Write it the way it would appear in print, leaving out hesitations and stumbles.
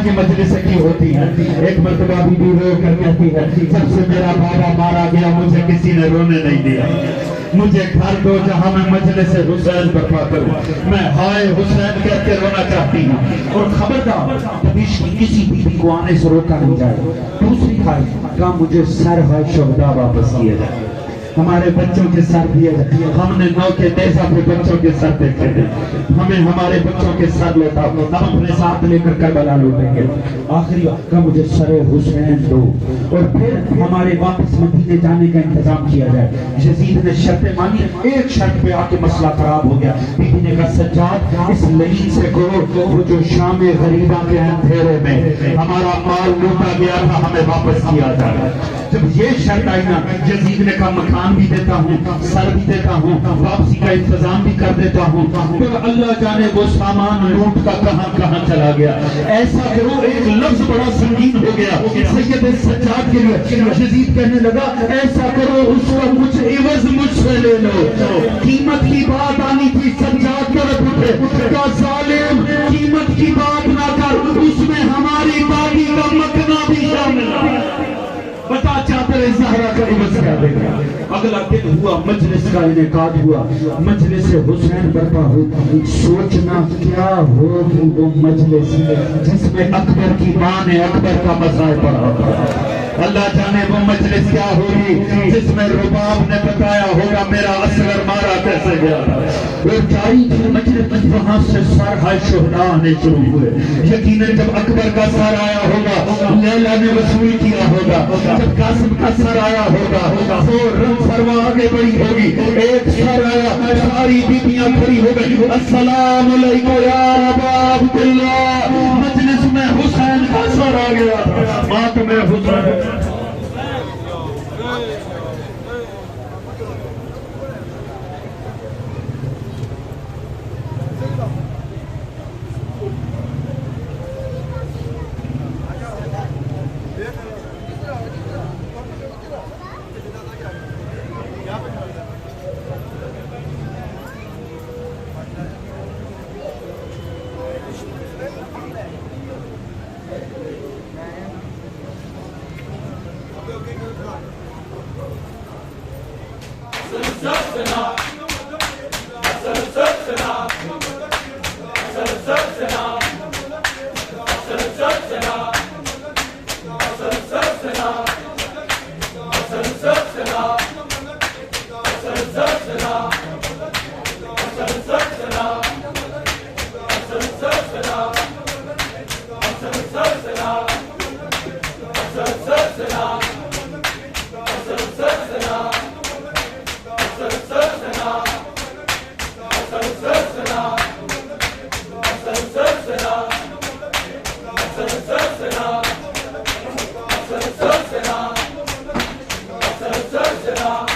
کی مجلسیں کی ہوتی ہیں. ایک مرتبہ بی بی رو کر کہتی ہے جب سے میرا بابا مارا گیا مجھے کسی نے رونے نہیں دیا. مجھے گھر دو جہاں میں مجلس حسین برپا کروں. میں ہائے حسین کہہ کے رونا چاہتی ہوں. اور خبردار کبھی کسی بیوی کو آنے سے روکا نہیں جائے. دوسری خواہش کہا مجھے سر ہے شہداء واپس کیے جائے, ہمارے بچوں کے سر دیے جائے. ہم نے نو کے دیسا پہ بچوں کے سر دیکھے تھے, ہمیں ہمارے بچوں کے سر لوٹا, ہم اپنے ساتھ لے کر کربلا لوٹیں گے. آخری وقت کا مجھے سر حسین دو اور پھر ہمارے واپس مدینے جانے کا انتظام کیا جائے. یزید نے شرطیں مانی. ایک شرط پہ آ کے مسئلہ خراب ہو گیا. بی بی نے کہا سجاد اس لعین سے کہو وہ جو شام غریبہ کے اندھیرے میں ہمارا مال لوٹا گیا تھا ہمیں واپس کیا جائے. جب یہ شرط آئی نا یزید نے کہا مکان بھی دیتا ہوں, سر بھی دیتا ہوں, واپسی کا انتظام بھی کر دیتا ہوں. پھر اللہ جانے وہ سامان لوٹ کا کہاں کہاں چلا گیا. ایسا کرو, ایک لفظ بڑا سنگین ہو گیا سید سجاد کے لیے. یزید کہنے لگا ایسا کرو اس کا کچھ عوض مجھ سے لے لو. قیمت کی بات آنی تھی, سجاد طرف اٹھے کہا ظالم قیمت کی بات نہ کر, اس میں ہماری باقی کا مکنا بھی شامل ہے. بتا چادر زہرا کا عوض کیا دے گا. اگلا دن ہوا, مجلس کا انعقاد ہوا, مجلس حسین برپا ہوئی. سوچنا کیا ہوگی وہ مجلس جس میں اکبر کی ماں نے اکبر کا مزاح پڑھا ہوگا. اللہ جانے وہ مجلس کیا ہوگی جس میں رباب نے بتایا ہوگا میرا اصغر مارا کیسے گیا. وہ جاری تھی مجلس, وہاں سے سرحۂ شہداء آنے شروع ہوئے. یقیناً جب اکبر کا سر آیا ہوگا لیلا نے وصول کیا ہوگا, جب قاسم کا سر آیا ہوگا فوراً سروا آگے بڑی ہوگی. ایک سر آیا, ساری بیبیاں کھڑی ہو گئی, السلام علیکم یا ابا عبداللہ. مجلس میں حسین کا سر آ گیا, ماتم حسین. Sir,